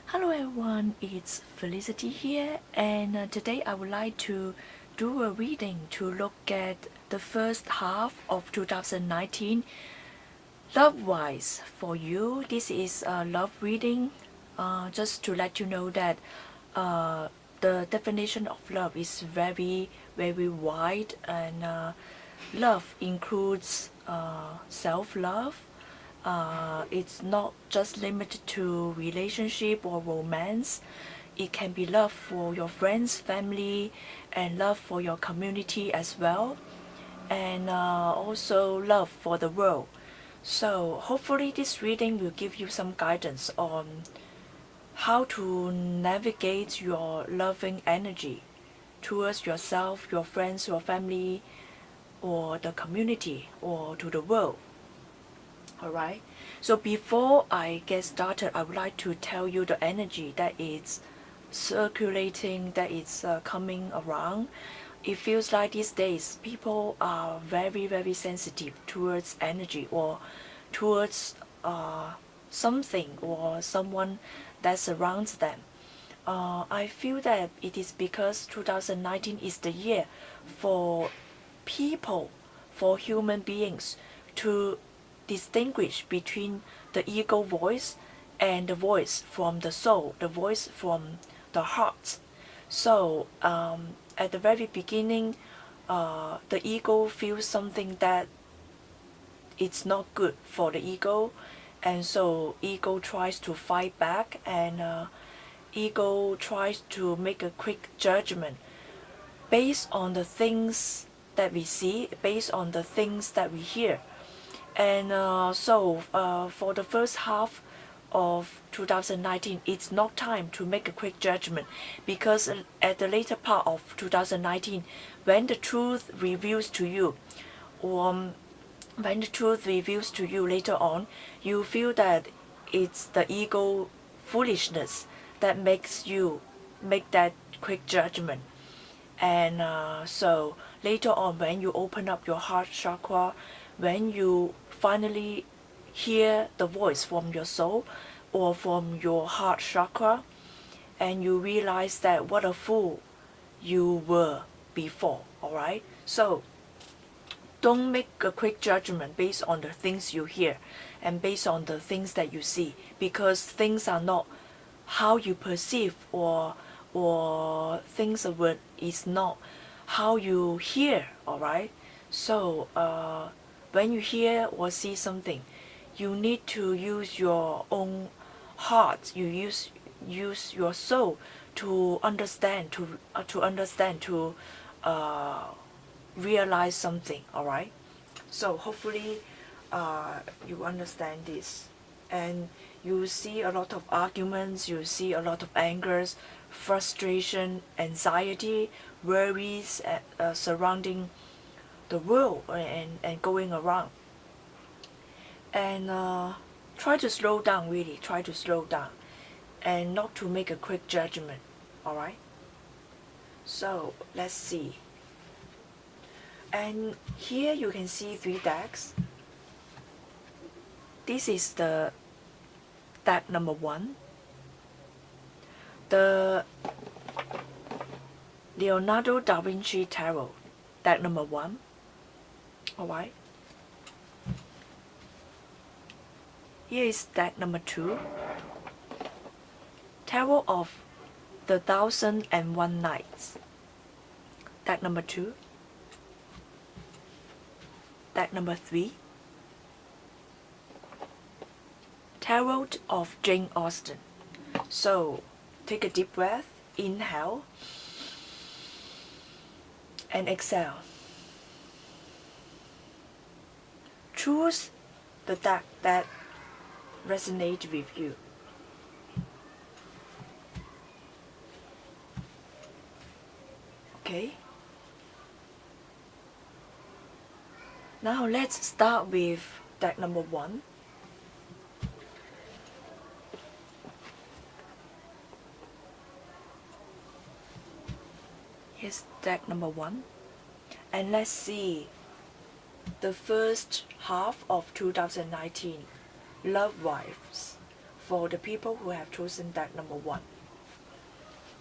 Hello everyone, it's Felicity here, and today I would like to do a reading to look at the first half of 2019 love-wise for you. This is a love reading, just to let you know that the definition of love is very wide, and love includes self-love. It's not just limited to relationship or romance. It can be love for your friends, family, and love for your community as well, and also love for the world. So hopefully this reading will give you some guidance on how to navigate your loving energy towards yourself, your friends, your family, or the community, or to the world. Alright, so before I get started, I would like to tell you the energy that is circulating, that is coming around. It feels like these days people are very sensitive towards energy, or towards something or someone that surrounds them. I feel that it is because 2019 is the year for people, for human beings, to distinguish between the ego voice and the voice from the soul, the voice from the heart. So at the very beginning, the ego feels something that it's not good for the ego, and so ego tries to fight back, and ego tries to make a quick judgment based on the things that we see, based on the things that we hear. And for the first half of 2019, it's not time to make a quick judgment, because at the later part of 2019, when the truth reveals to you, or when the truth reveals to you later on, you feel that it's the ego foolishness that makes you make that quick judgment. And so later on, when you open up your heart chakra, when you finally hear the voice from your soul or from your heart chakra, and you realize that what a fool you were before. Alright, so don't make a quick judgment based on the things you hear and based on the things that you see, because things are not how you perceive, or things is not how you hear. Alright, so when you hear or see something, you need to use your own heart, you use your soul to understand, to realize something. Alright, so hopefully you understand this, and you see a lot of arguments, you see a lot of angers, frustration, anxiety, worries surrounding the world, and going around. And try to slow down, really try to slow down, and not to make a quick judgment. Alright, so let's see. And here you can see 3 decks. This is the deck number 1, the Leonardo da Vinci Tarot, deck number 1. Alright, here is deck number 2, Tarot of the 1001 Nights, deck number 2. Deck number 3, Tarot of Jane Austen. So take a deep breath, inhale and exhale. Choose the deck that resonates with you. Okay, now let's start with deck number 1. Here's deck number 1, and let's see the first half of 2019 love-wise for the people who have chosen deck number 1.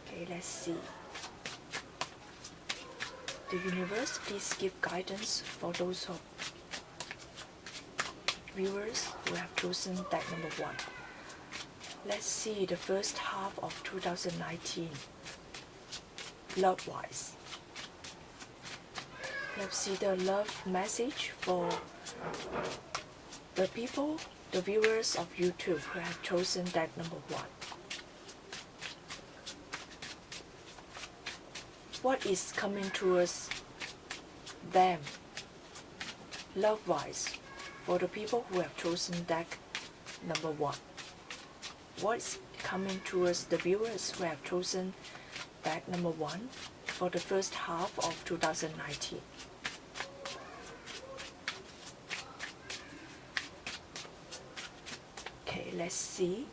Okay, let's see. The universe, please give guidance for those of viewers who have chosen deck number 1. Let's see the first half of 2019, love-wise. Let's see the love message for the people, the viewers of YouTube who have chosen deck number 1. What is coming towards them, love-wise, for the people who have chosen deck number 1? What's coming towards the viewers who have chosen deck number 1 for the first half of 2019? Okay, let's see.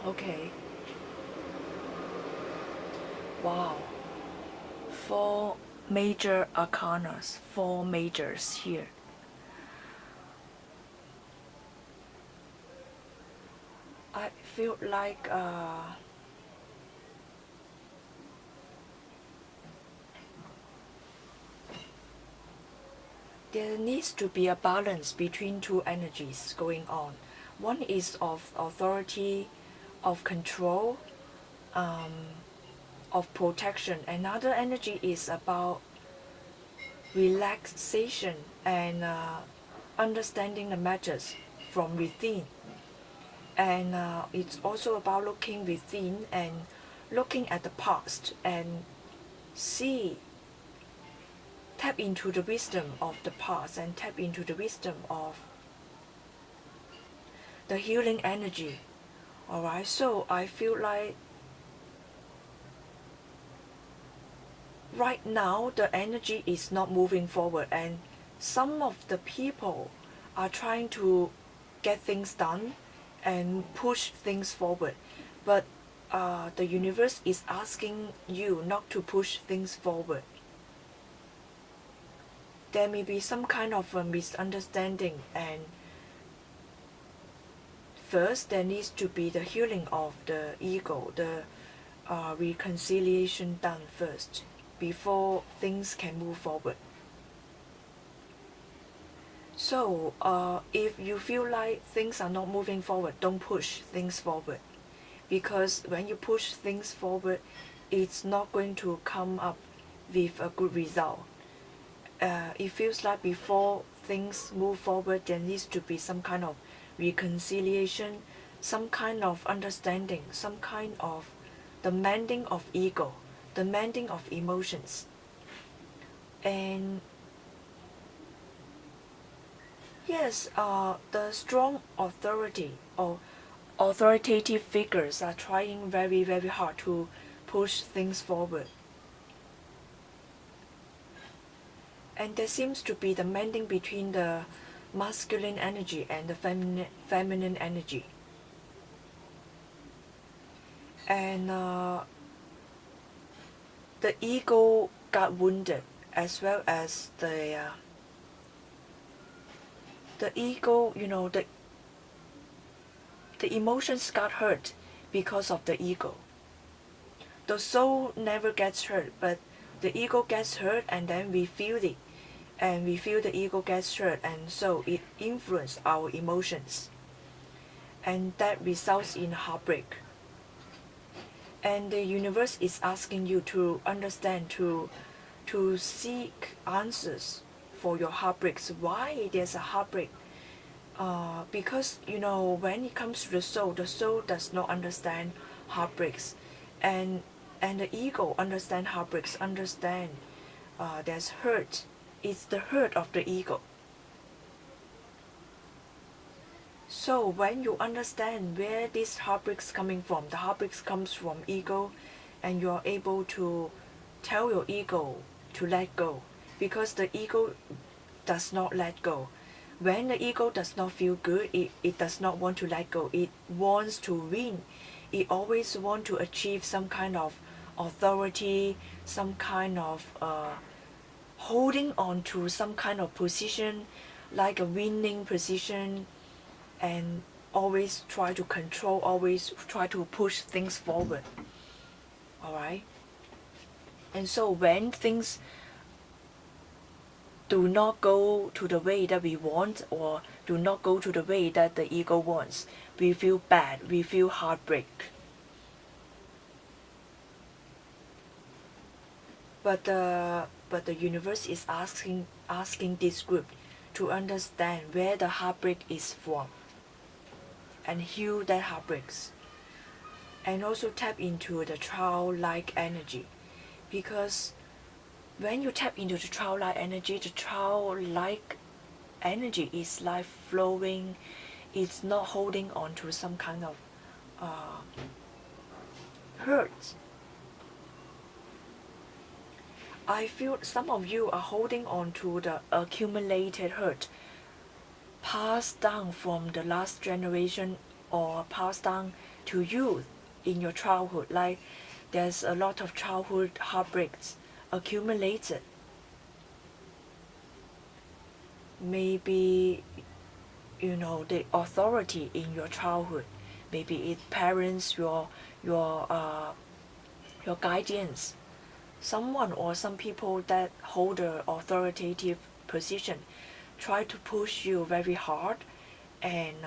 Okay. Wow. 4 major arcanas, 4 majors here. I feel like there needs to be a balance between 2 energies going on. One is of authority, of control, of protection. Another energy is about relaxation and understanding the matters from within. And it's also about looking within and looking at the past and tap into the wisdom of the past and tap into the wisdom of the healing energy. Alright, so I feel like right now the energy is not moving forward, and some of the people are trying to get things done and push things forward, but the universe is asking you not to push things forward. There may be some kind of a misunderstanding, and first there needs to be the healing of the ego, the reconciliation done first before things can move forward. So if you feel like things are not moving forward, don't push things forward, because when you push things forward, it's not going to come up with a good result. It feels like before things move forward, there needs to be some kind of reconciliation, some kind of understanding, some kind of the mending of ego, the mending of emotions. And yes, the strong authority or authoritative figures are trying very, very hard to push things forward. And there seems to be the mending between the masculine energy and the feminine energy. And the ego got wounded, as well as the ego, the emotions got hurt because of the ego. The soul never gets hurt, but the ego gets hurt, and then we feel it, and we feel the ego gets hurt, and so it influences our emotions, and that results in heartbreak. And the universe is asking you to understand, to seek answers for your heartbreaks. Why there's a heartbreak? Because when it comes to the soul does not understand heartbreaks, and the ego understand heartbreaks, understand there's hurt. It's the hurt of the ego. So when you understand where this heartbreak's coming from, the heartbreaks comes from ego, and you're able to tell your ego to let go, because the ego does not let go. When the ego does not feel good, it does not want to let go. It wants to win. It always wants to achieve some kind of authority, some kind of holding on to some kind of position, like a winning position, and always try to control, always try to push things forward. Alright? And so when things do not go to the way that we want, or do not go to the way that the ego wants, we feel bad, we feel heartbreak. But the universe is asking this group to understand where the heartbreak is from and heal that heartbreaks, and also tap into the childlike energy, because when you tap into the childlike energy is like flowing. It's not holding on to some kind of hurt. I feel some of you are holding on to the accumulated hurt passed down from the last generation, or passed down to you in your childhood. Like there's a lot of childhood heartbreaks accumulated. Maybe the authority in your childhood, maybe it's parents, your guardians, someone or some people that hold an authoritative position try to push you very hard, and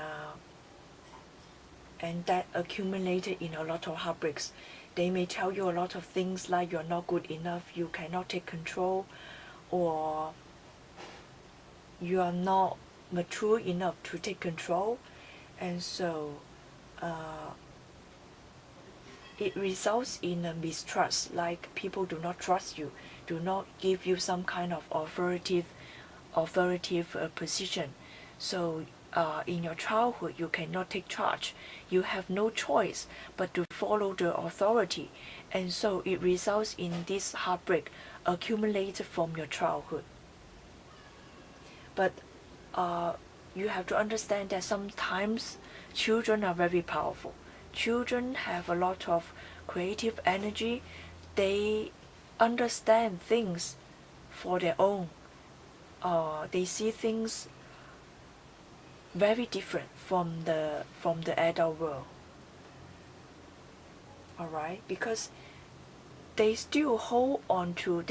that accumulated in a lot of heartbreaks. They may tell you a lot of things like you're not good enough, you cannot take control, or you are not mature enough to take control. And so it results in a mistrust, like people do not trust you, do not give you some kind of authoritative position. So in your childhood you cannot take charge, you have no choice but to follow the authority, and so it results in this heartbreak accumulated from your childhood. But you have to understand that sometimes children are very powerful. Children have a lot of creative energy. They understand things for their own. They see things very different from the adult world. Alright, because they still hold on to,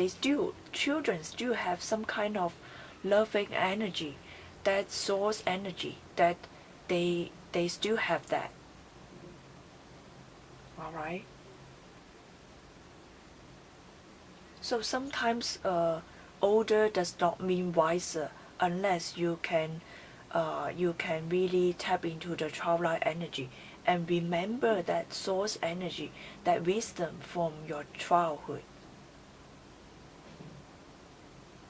children still have some kind of loving energy, that source energy, that they still have that. Alright, so sometimes older does not mean wiser, unless you can really tap into the childlike energy and remember that source energy, that wisdom from your childhood.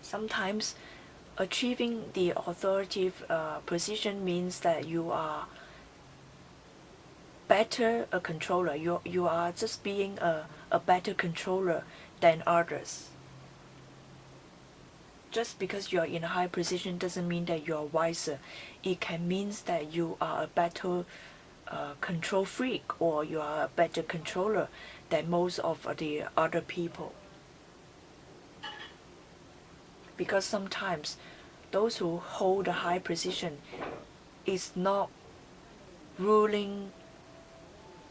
Sometimes achieving the authoritative position means that you are better a controller. You are just being a better controller than others. Just because you are in a high position doesn't mean that you are wiser. It can mean that you are a better control freak, or you are a better controller than most of the other people. Because sometimes those who hold a high position is not ruling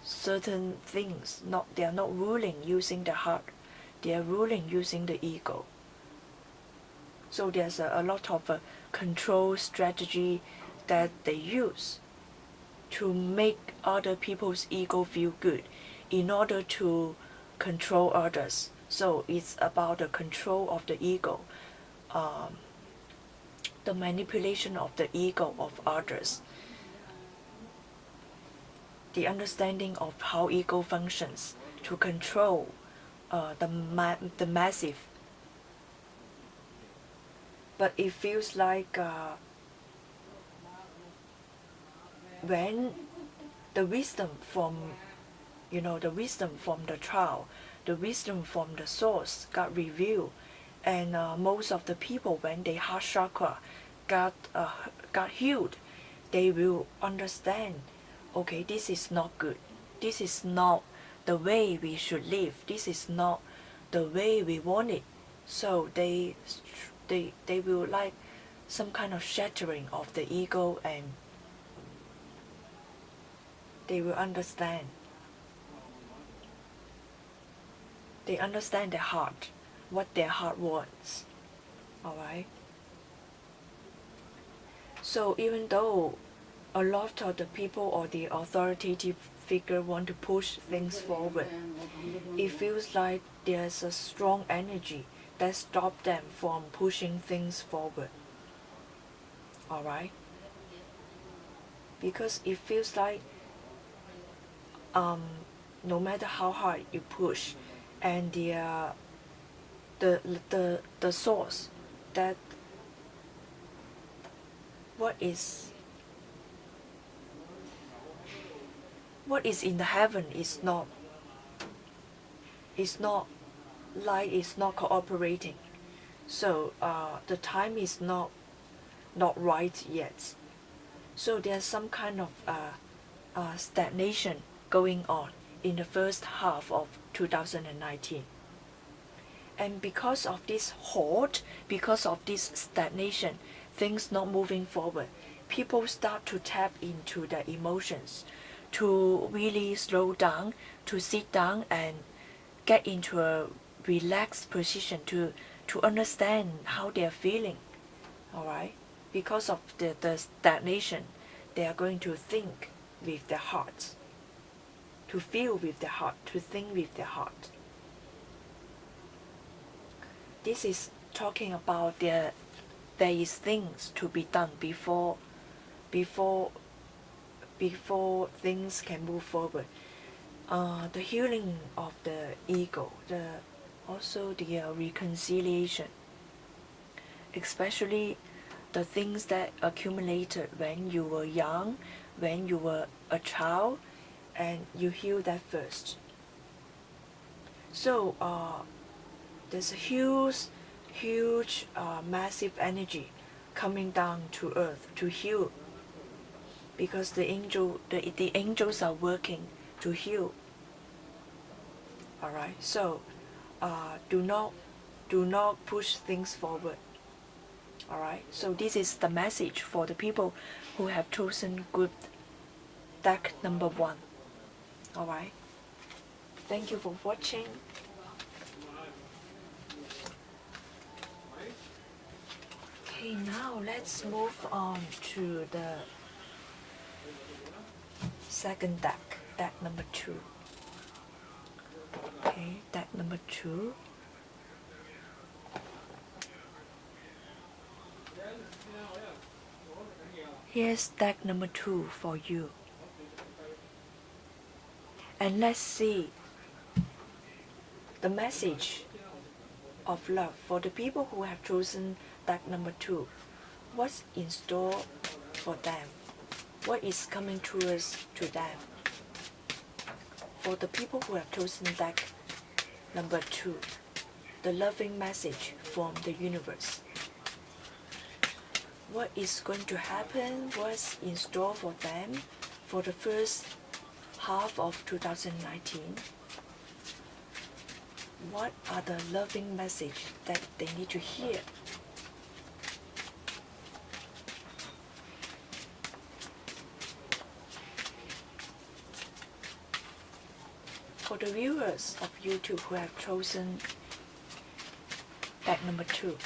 certain things. They are not ruling using the heart. They are ruling using the ego. So there's a lot of control strategy that they use to make other people's ego feel good in order to control others. So it's about the control of the ego, the manipulation of the ego of others, the understanding of how ego functions to control the massive. But it feels like when the wisdom from, the wisdom from the trial, the wisdom from the source got revealed, and most of the people, when their heart chakra got healed, they will understand, okay, this is not good, this is not the way we should live, this is not the way we want it. So they will like some kind of shattering of the ego, and they will understand. They understand their heart, what their heart wants. Alright? So even though a lot of the people or the authoritative figure want to push things forward, it feels like there's a strong energy that stops them from pushing things forward. Alright? Because it feels like no matter how hard you push, and the source, that what is in the heaven is not light, is not cooperating. So the time is not right yet. So there's some kind of stagnation going on in the first half of 2019. And because of this halt, because of this stagnation, things not moving forward, people start to tap into their emotions, to really slow down, to sit down and get into a relaxed position, to understand how they are feeling. Alright? Because of the stagnation, they are going to think with their heart, to feel with their heart, to think with their heart. This is talking about there is things to be done before things can move forward. The healing of the ego, also the reconciliation, especially the things that accumulated when you were young, when you were a child, and you heal that first. So there's a huge massive energy coming down to earth to heal, because the angels are working to heal. Alright, so do not push things forward. Alright, so this is the message for the people who have chosen group deck number 1. Alright, thank you for watching. Okay, now let's move on to the second deck, deck number 2. Okay, deck number 2. Here's deck number 2 for you. And let's see the message of love for the people who have chosen deck number 2. What's in store for them? What is coming towards to them? For the people who have chosen deck number 2, the loving message from the universe. What is going to happen? What's in store for them for the first half of 2019? What are the loving messages that they need to hear? For the viewers of YouTube who have chosen deck number 2,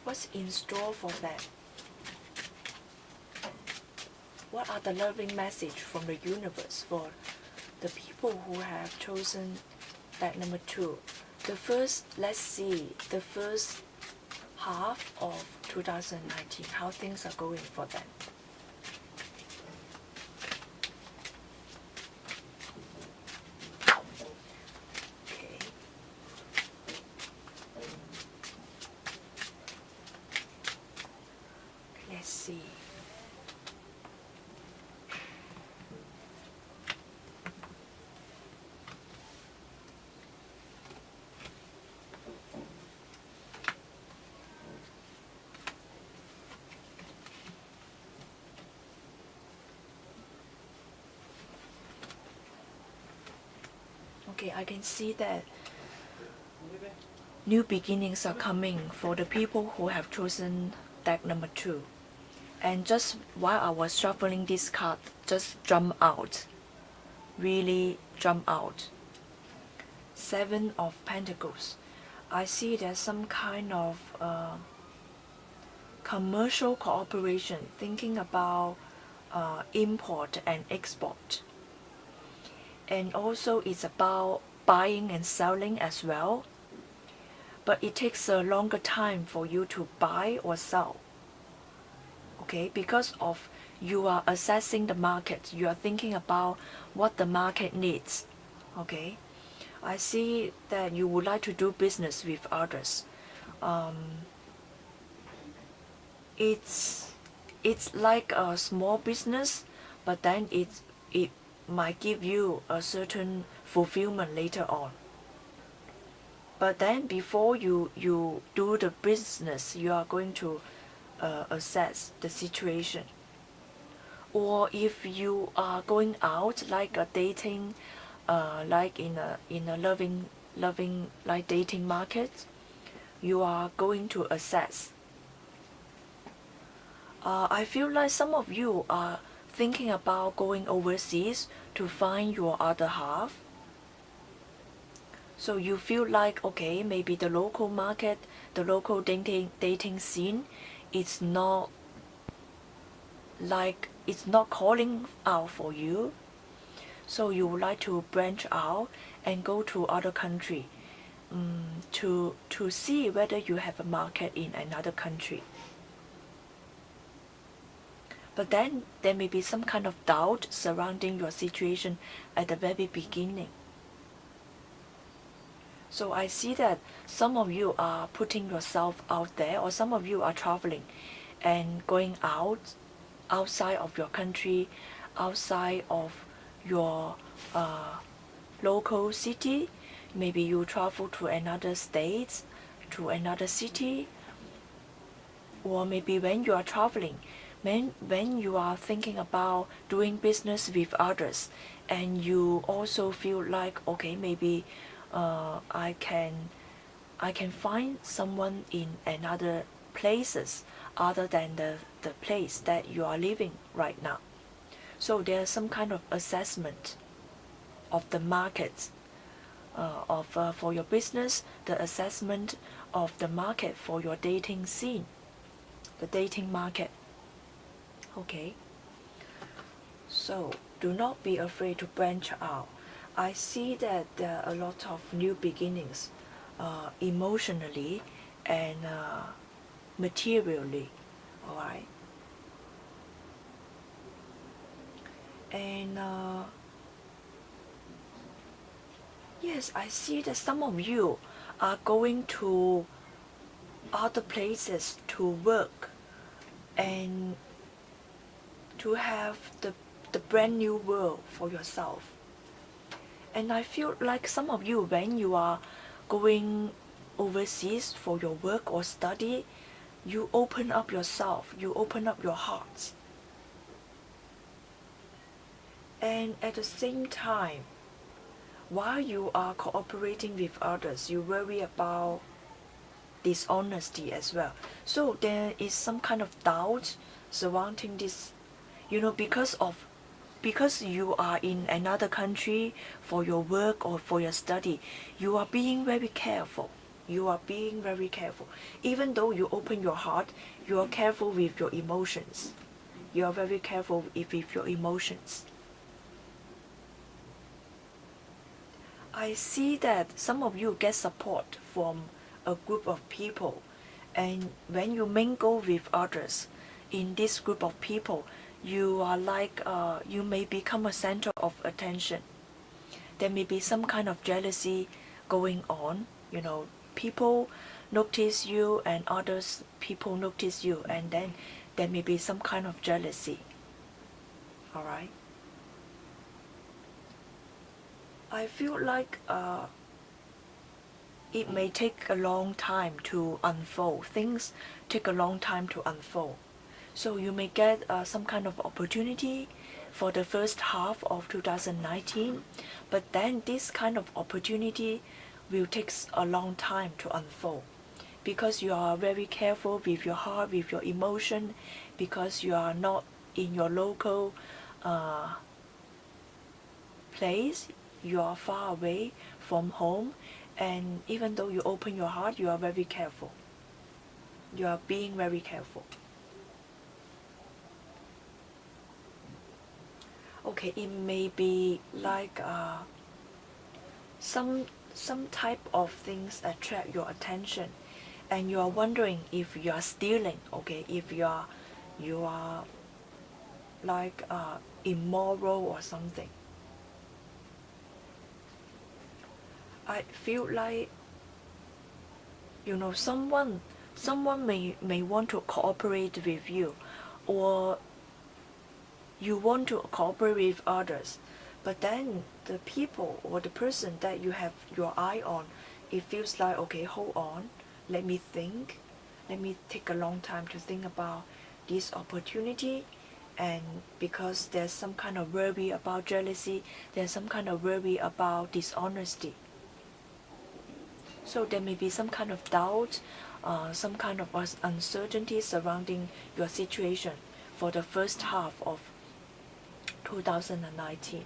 what's in store for them? What are the loving messages from the universe for the people who have chosen deck number 2? The first, let's see, the first half of 2019, how things are going for them. Okay. Let's see. Okay, I can see that new beginnings are coming for the people who have chosen deck number 2. And just while I was shuffling this card, just jump out, really jump out. 7 of Pentacles. I see there's some kind of commercial cooperation, thinking about import and export. And also it's about buying and selling as well. But it takes a longer time for you to buy or sell. Okay, because of you are assessing the market, you are thinking about what the market needs. Okay, I see that you would like to do business with others. It's like a small business, but then it might give you a certain fulfillment later on. But then before you do the business, you are going to assess the situation. Or if you are going out like a dating, like in a loving like dating market, you are going to assess. I feel like some of you are thinking about going overseas to find your other half. So you feel like, okay, maybe the local market, the local dating scene, it's not calling out for you. So you would like to branch out and go to other country to see whether you have a market in another country. But then there may be some kind of doubt surrounding your situation at the very beginning. So I see that some of you are putting yourself out there, or some of you are traveling and going outside of your country, outside of your local city. Maybe you travel to another state, to another city, or maybe when you are traveling, when you are thinking about doing business with others, and you also feel like, okay, maybe I can find someone in another places other than the place that you are living right now. So there's some kind of assessment of the market for your business, the assessment of the market for your dating scene, the dating market. Okay, so do not be afraid to branch out. I see that there are a lot of new beginnings, emotionally and materially. All right, and yes, I see that some of you are going to other places to work and to have the brand new world for yourself. And I feel like some of you, when you are going overseas for your work or study, you open up yourself, you open up your heart. And at the same time, while you are cooperating with others, you worry about dishonesty as well. So there is some kind of doubt surrounding this, because you are in another country for your work or for your study, you are being very careful. You are being very careful. Even though you open your heart, you are careful with your emotions. You are very careful with your emotions. I see that some of you get support from a group of people, and when you mingle with others in this group of people, you are like you may become a center of attention. There may be some kind of jealousy going on. People notice you and others people notice you, and then there may be some kind of jealousy. All right, I feel like it may take a long time to unfold. Things take a long time to unfold. So you may get some kind of opportunity for the first half of 2019, but then this kind of opportunity will take a long time to unfold because you are very careful with your heart, with your emotion, because you are not in your local place, you are far away from home, and even though you open your heart, you are very careful. You are being very careful. Okay, it may be like some type of things attract your attention, and you are wondering if you are stealing. Okay, if you are like immoral or something. I feel like someone may want to cooperate with you, or you want to cooperate with others, but then the people or the person that you have your eye on, it feels like, okay, hold on, let me think, let me take a long time to think about this opportunity. And because there's some kind of worry about jealousy, there's some kind of worry about dishonesty, so there may be some kind of doubt, some kind of uncertainty surrounding your situation for the first half of 2019.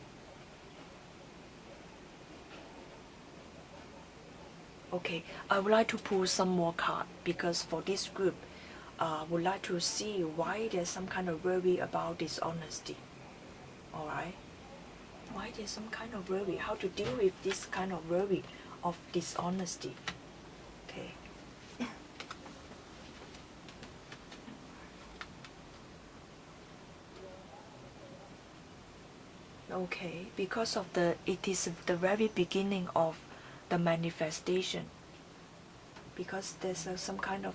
Okay, I would like to pull some more cards because for this group, I would like to see why there's some kind of worry about dishonesty. Alright? Why there's some kind of worry, how to deal with this kind of worry of dishonesty. Okay. Okay, because of it is the very beginning of the manifestation. Because there's some kind of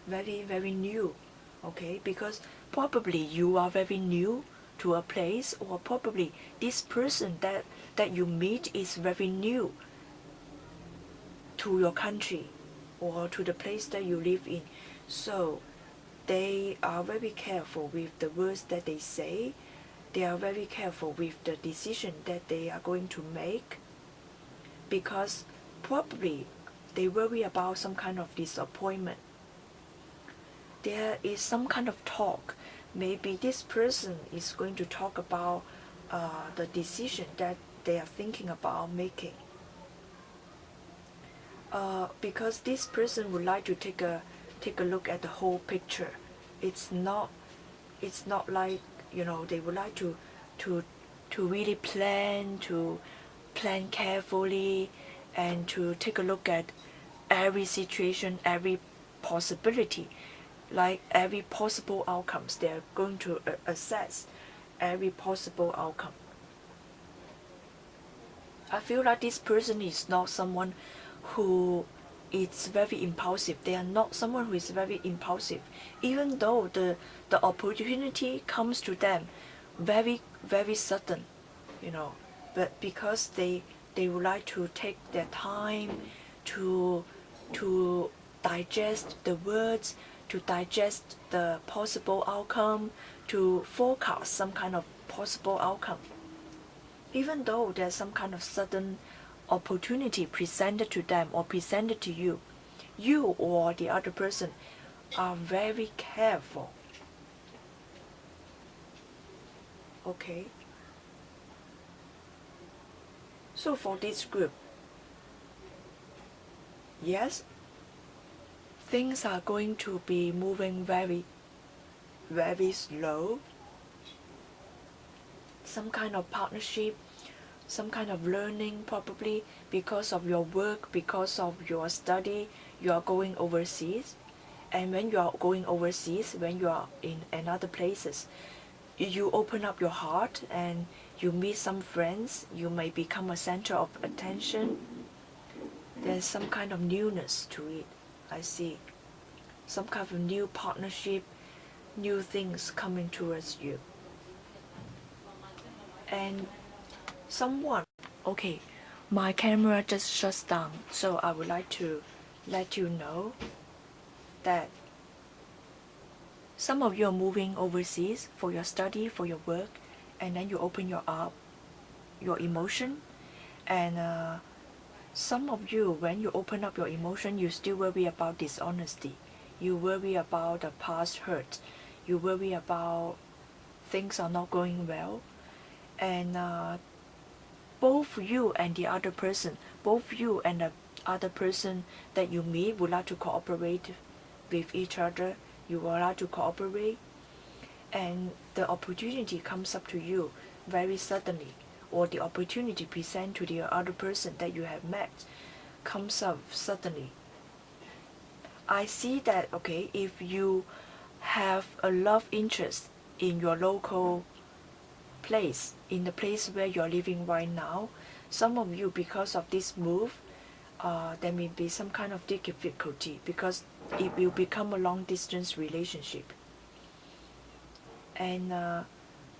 very new. Okay, because probably you are very new to a place, or probably this person that you meet is very new to your country or to the place that you live in. So they are very careful with the words that they say. They are very careful with the decision that they are going to make, because probably they worry about some kind of disappointment. There is some kind of talk. Maybe this person is going to talk about the decision that they are thinking about making. Because this person would like to take a look at the whole picture. It's not like, they would like to really plan carefully, and to take a look at every situation, every possibility, like every possible outcomes. They're going to assess every possible outcome. I feel like this person is not someone who is very impulsive. They are not someone who is very impulsive, even though the opportunity comes to them very sudden, but because they would like to take their time to digest the words, to digest the possible outcome, to forecast some kind of possible outcome. Even though there's some kind of sudden opportunity presented to them or presented to you, you or the other person are very careful. Okay? So for this group, yes, things are going to be moving very slow. Some kind of partnership, some kind of learning, probably because of your work, because of your study, you are going overseas. And when you are going overseas, when you are in another places, you open up your heart and you meet some friends, you may become a center of attention. There's some kind of newness to it, I see. Some kind of new partnership, new things coming towards you. And someone, okay, my camera just shuts down, so I would like to let you know that some of you are moving overseas for your study, for your work, and then you open your emotion, and some of you, when you open up your emotion, you still worry about dishonesty, you worry about the past hurt, you worry about things are not going well, and both you and the other person, both you and the other person that you meet would like to cooperate with each other, you would like to cooperate, and the opportunity comes up to you very suddenly, or the opportunity present to the other person that you have met comes up suddenly. I see that, okay, if you have a love interest in your local place, in the place where you're living right now, some of you, because of this move, there may be some kind of difficulty because it will become a long distance relationship. And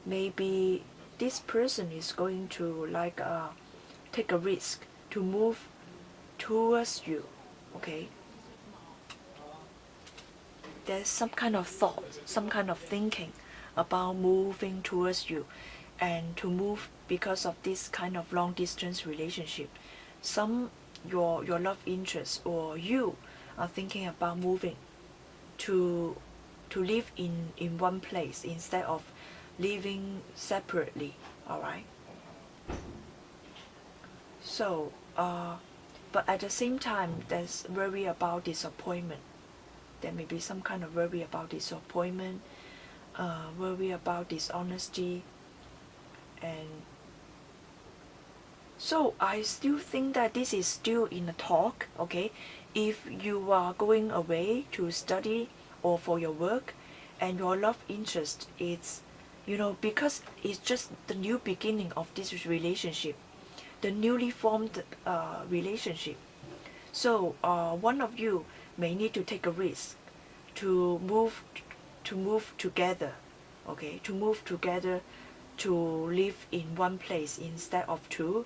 maybe this person is going to take a risk to move towards you, okay? There's some kind of thought, some kind of thinking about moving towards you, and to move because of this kind of long distance relationship. Your love interest or you are thinking about moving to live in one place instead of living separately, all right? So but at the same time, there's worry about disappointment. There may be some kind of worry about disappointment, worry about dishonesty, and so I still think that this is still in a talk, okay? If you are going away to study or for your work, and your love interest is, because it's just the new beginning of this relationship, the newly formed relationship. So one of you may need to take a risk to move together, okay? To move together to live in one place instead of two.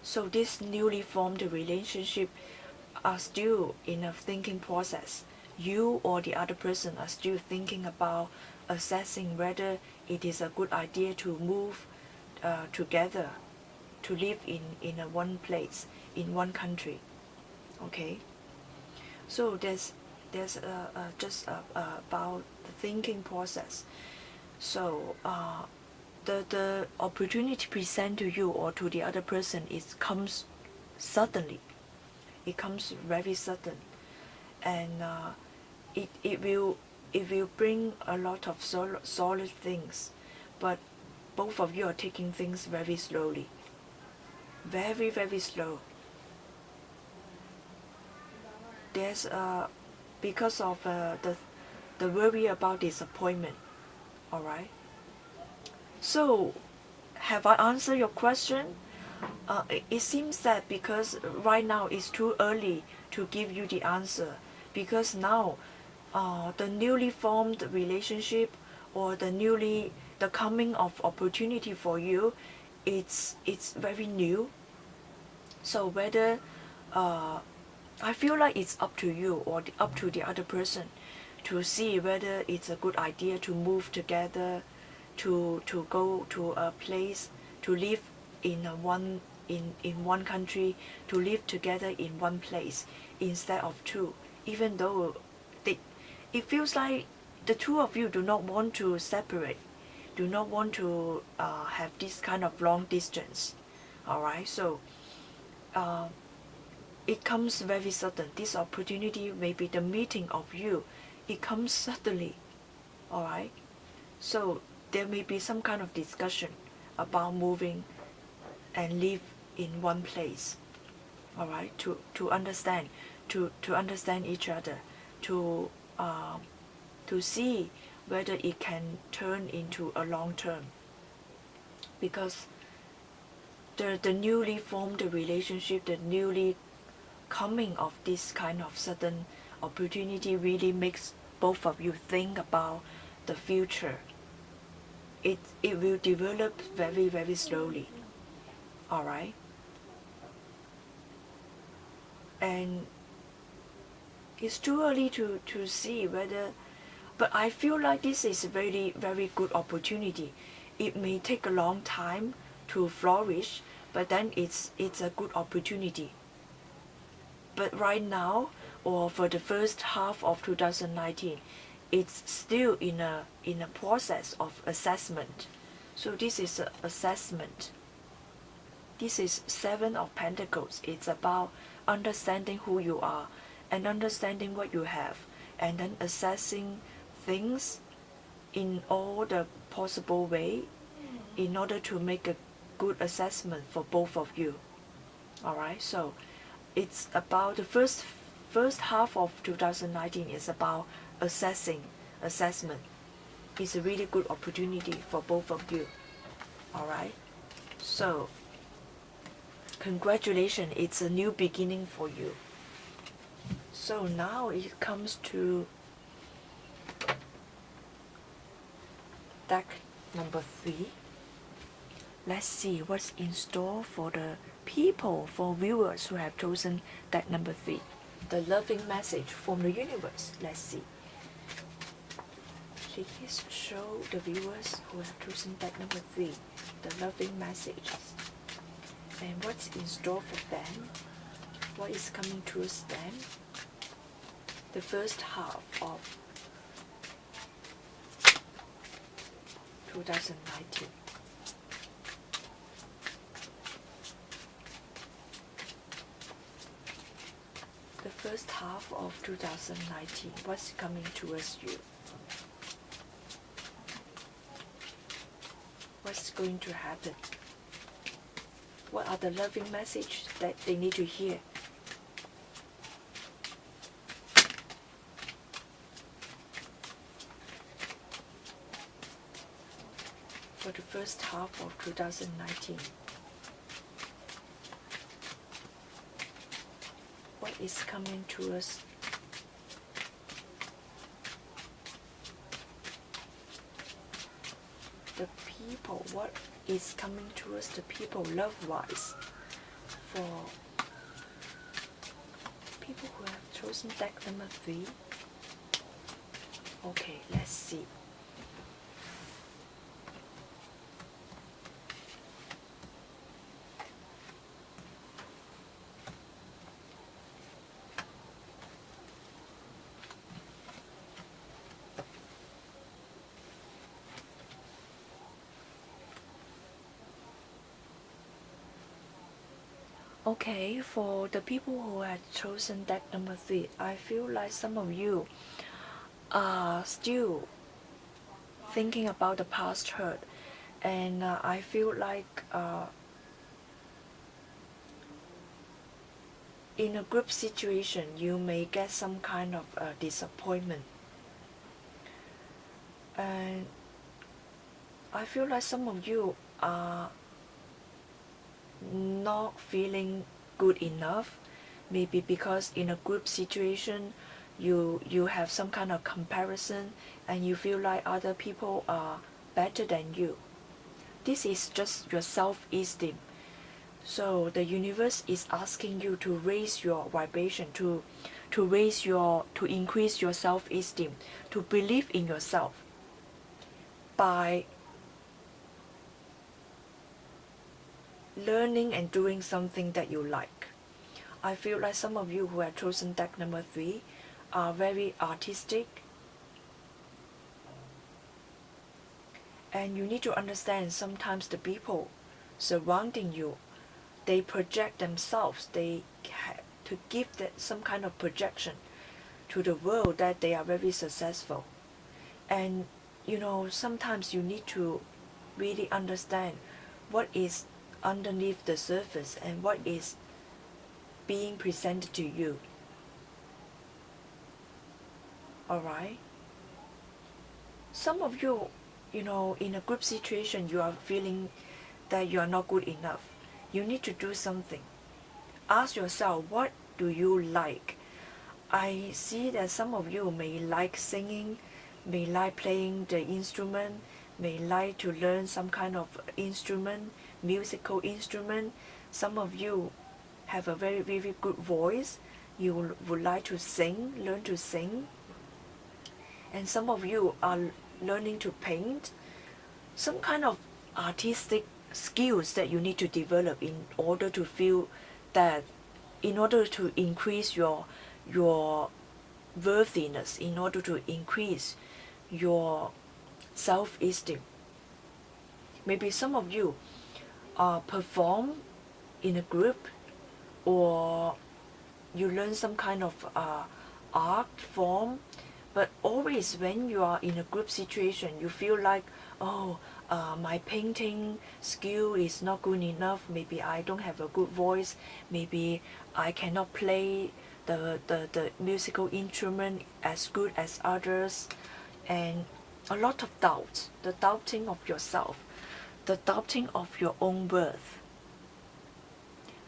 So this newly formed relationship are still in a thinking process. You or the other person are still thinking about assessing whether it is a good idea to move together to live in a one place, in one country, okay? So there's just about the thinking process. So the opportunity present to you or to the other person comes suddenly. It comes very sudden, and it will bring a lot of solid things, but both of you are taking things very slowly, very very slow. There's because of the worry about disappointment, all right? So have I answered your question? It seems that because right now it's too early to give you the answer, because now the newly formed relationship or the coming of opportunity for you, it's very new. So whether I feel like it's up to you or up to the other person to see whether it's a good idea to move together, to go to a place, to live in one country, to live together in one place instead of two, even though it feels like the two of you do not want to separate, do not want to have this kind of long distance, all right? So it comes very sudden. This opportunity, maybe the meeting of you, it comes suddenly, all right? So there may be some kind of discussion about moving and live in one place, all right? To understand, to understand each other, to see whether it can turn into a long term, because the newly formed relationship, the newly coming of this kind of sudden opportunity really makes both of you think about the future. It will develop very very slowly, all right? And it's too early to see whether, but I feel like this is a very very good opportunity. it may take a long time to flourish, but then it's a good opportunity. But right now, or for the first half of 2019, it's still in a process of assessment. So this is an assessment. This is Seven of Pentacles. It's about understanding who you are and understanding what you have, and then assessing things in all the possible way in order to make a good assessment for both of you. Alright, so it's about the first half of 2019 is about assessment. It's a really good opportunity for both of you. Alright, so congratulations, it's a new beginning for you. So now it comes to deck number 3. Let's see what's in store for the people, for viewers who have chosen deck number 3. The loving message from the universe. Let's see. Please show the viewers who have chosen deck number 3 the loving messages. And what's in store for them? What is coming towards them? The first half of 2019. The first half of 2019, what's coming towards you? What's going to happen? What are the loving messages that they need to hear? For the first half of 2019. What is coming to us? The people, what is coming to us, the people love-wise, for people who have chosen deck number 3? Okay, let's see. Okay, for the people who had chosen deck number 3, I feel like some of you are still thinking about the past hurt, and I feel like in a group situation you may get some kind of disappointment, and I feel like some of you are not feeling good enough, maybe because in a group situation you have some kind of comparison and you feel like other people are better than you. This is just your self-esteem. So the universe is asking you to raise your vibration, to increase your self-esteem, to believe in yourself by learning and doing something that you like. I feel like some of you who have chosen deck number 3 are very artistic, and you need to understand sometimes the people surrounding you, they project themselves, they have to give that some kind of projection to the world that they are very successful. And you know, sometimes you need to really understand what is underneath the surface and what is being presented to you. Alright? Some of you, you know, in a group situation you are feeling that you are not good enough. You need to do something. Ask yourself, what do you like? I see that some of you may like singing, may like playing the instrument, may like to learn some kind of instrument, musical instrument. Some of you have a very, very good voice. You would like to sing, learn to sing. And some of you are learning to paint. Some kind of artistic skills that you need to develop in order to feel that, in order to increase your worthiness, in order to increase your self-esteem. Maybe some of you perform in a group, or you learn some kind of art form, but always when you are in a group situation, you feel like, oh, my painting skill is not good enough, maybe I don't have a good voice, maybe I cannot play the musical instrument as good as others, and a lot of doubt, the doubting of yourself, the doubting of your own worth,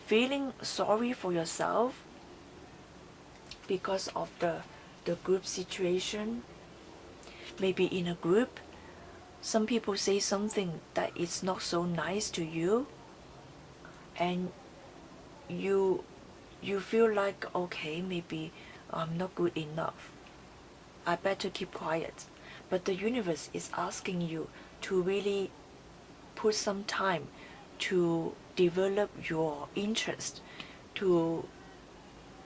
feeling sorry for yourself because of the group situation. Maybe in a group, some people say something that is not so nice to you, and you feel like, okay, maybe I'm not good enough, I better keep quiet. But the universe is asking you to really put some time to develop your interest, to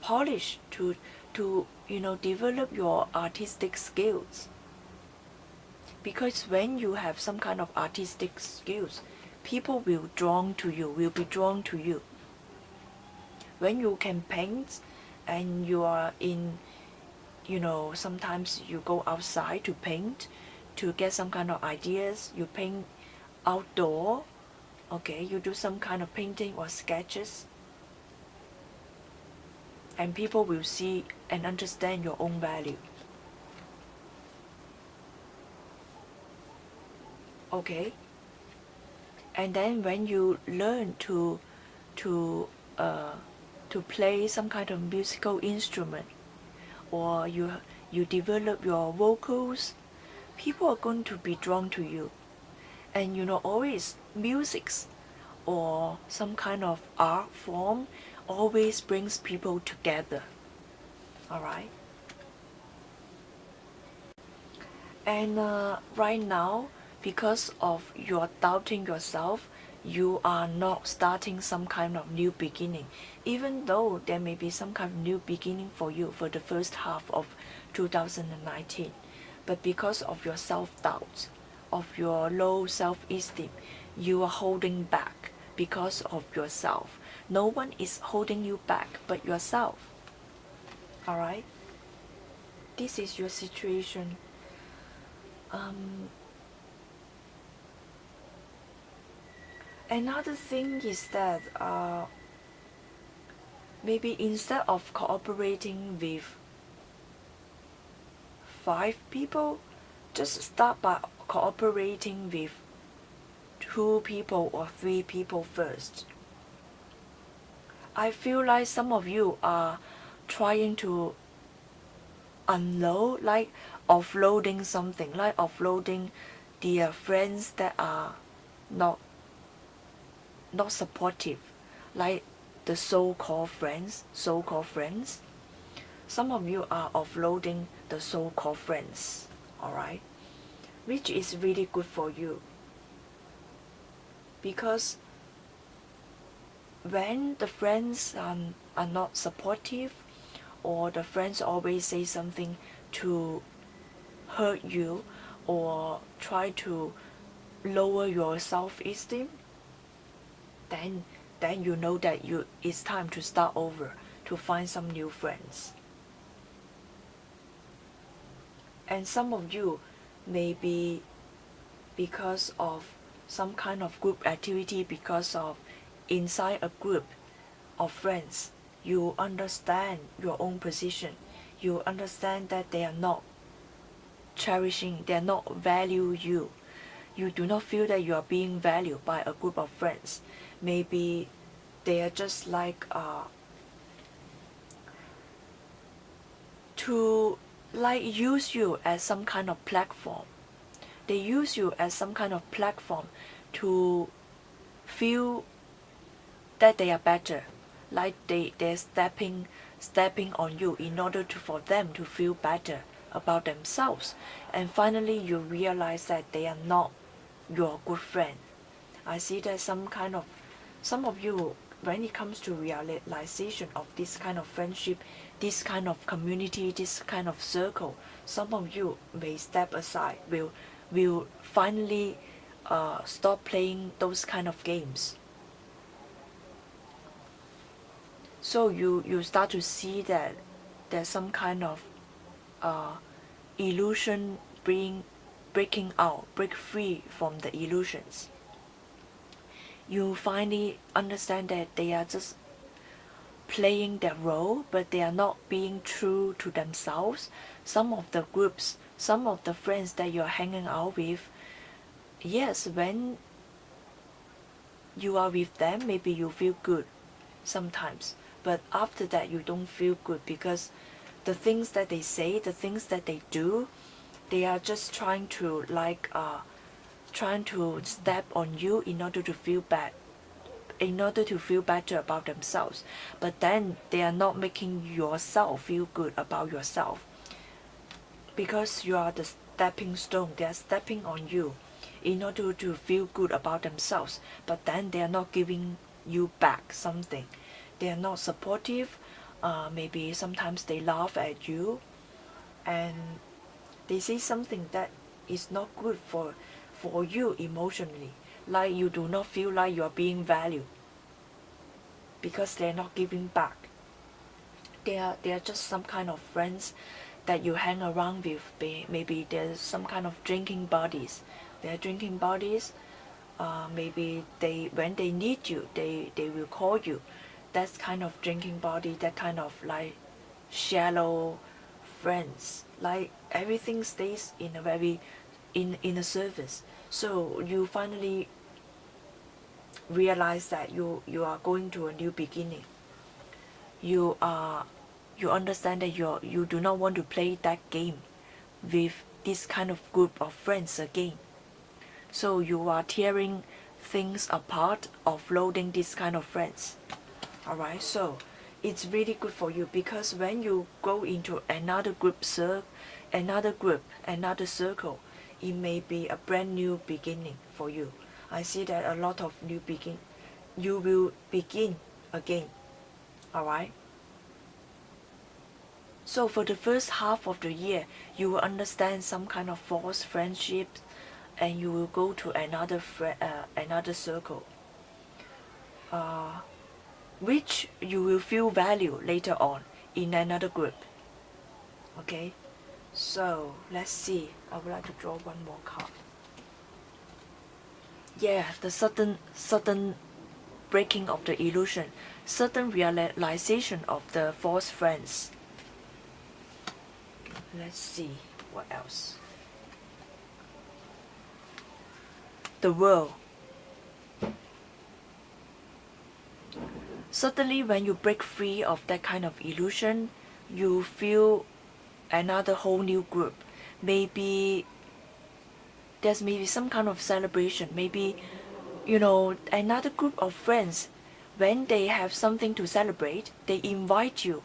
polish, to develop your artistic skills. Because when you have some kind of artistic skills, people will be drawn to you. When you can paint, and you are in, sometimes you go outside to paint, to get some kind of ideas, you paint outdoor, okay, you do some kind of painting or sketches, and people will see and understand your own value. Okay, and then when you learn to play some kind of musical instrument, or you develop your vocals, people are going to be drawn to you. And always musics or some kind of art form always brings people together. Alright? And right now, because of your doubting yourself, you are not starting some kind of new beginning, even though there may be some kind of new beginning for you for the first half of 2019. But because of your self-doubt, of your low self-esteem, you are holding back because of yourself. No one is holding you back but yourself. Alright? This is your situation. Another thing is that maybe instead of cooperating with 5 people, just start by cooperating with 2 people or 3 people first. I feel like some of you are trying to unload, like offloading something, like offloading the friends that are not supportive, like the so-called friends. Some of you are offloading the so-called friends, alright? Which is really good for you. Because when the friends are not supportive, or the friends always say something to hurt you or try to lower your self-esteem, then you know that it's time to start over, to find some new friends. And some of you, maybe because of some kind of group activity, because of inside a group of friends, you understand your own position. You understand that they are not cherishing, they are not value you. You do not feel that you are being valued by a group of friends. Maybe they are just like to use you as some kind of platform. They use you as some kind of platform to feel that they are better, like they're stepping on you in order for them to feel better about themselves. And finally you realize that they are not your good friend. I see that some of you, when it comes to realization of this kind of friendship, this kind of community, this kind of circle, some of you may step aside, will finally stop playing those kind of games. So you start to see that there's some kind of illusion breaking out, break free from the illusions. You finally understand that they are just playing their role, but they are not being true to themselves. Some of the groups, some of the friends that you're hanging out with, yes, when you are with them, maybe you feel good sometimes, but after that you don't feel good, because the things that they say, the things that they do, they are just trying to trying to step on you in order to feel bad, in order to feel better about themselves. But then they are not making yourself feel good about yourself, because you are the stepping stone. They are stepping on you in order to feel good about themselves, but then they are not giving you back something. They are not supportive. Maybe sometimes they laugh at you, and they say something that is not good for you emotionally, like you do not feel like you are being valued, because they're not giving back. They are just some kind of friends that you hang around with. Maybe there's some kind of drinking buddies. They're drinking buddies. Maybe when they need you, they will call you. That kind of drinking buddy, that kind of like shallow friends, like everything stays in a very in a surface. So you finally realize that you are going to a new beginning. You understand that you do not want to play that game with this kind of group of friends again. So you are tearing things apart, offloading this kind of friends. Alright, so it's really good for you, because when you go into another another circle, it may be a brand new beginning for you. I see that a lot of new begin. You will begin again. Alright. So for the first half of the year, you will understand some kind of false friendships, and you will go to another circle, which you will feel value later on in another group. Okay, so let's see. I would like to draw one more card. Yeah, the sudden breaking of the illusion, sudden realization of the false friends. Let's see what else. The world. Suddenly, when you break free of that kind of illusion, you feel another whole new group. Maybe there's maybe some kind of celebration. Maybe, another group of friends, when they have something to celebrate, they invite you.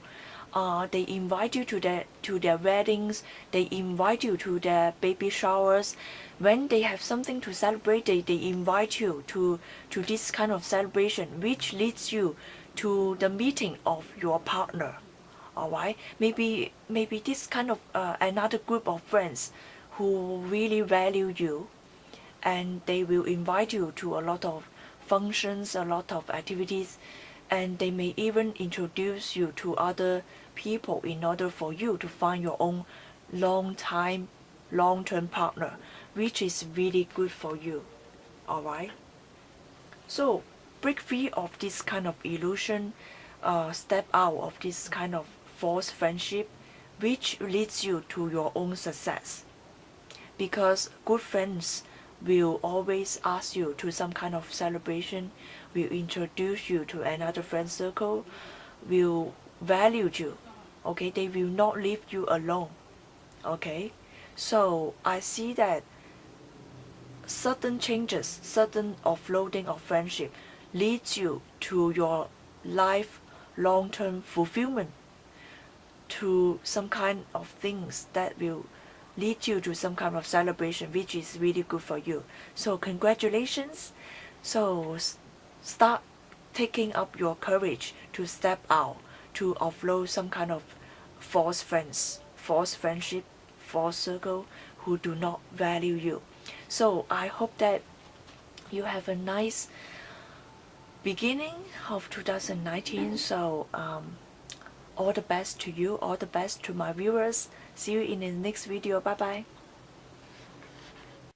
They invite you to their weddings. They invite you to their baby showers. When they have something to celebrate, they invite you to this kind of celebration, which leads you to the meeting of your partner. Alright, maybe this kind of another group of friends who really value you, and they will invite you to a lot of functions, a lot of activities, and they may even introduce you to other people in order for you to find your own long-term partner, which is really good for you. Alright, so break free of this kind of illusion, step out of this kind of false friendship, which leads you to your own success, because good friends will always ask you to some kind of celebration, will introduce you to another friend circle, will value you. Okay, they will not leave you alone. Okay, so I see that sudden changes, sudden offloading of friendship leads you to your life long-term fulfillment, to some kind of things that will lead you to some kind of celebration, which is really good for you. So congratulations, So start taking up your courage to step out, to offload some kind of false friends, false friendship, false circle who do not value you. So I hope that you have a nice beginning of 2019. So all the best to you, all the best to my viewers. See you in the next video. Bye bye.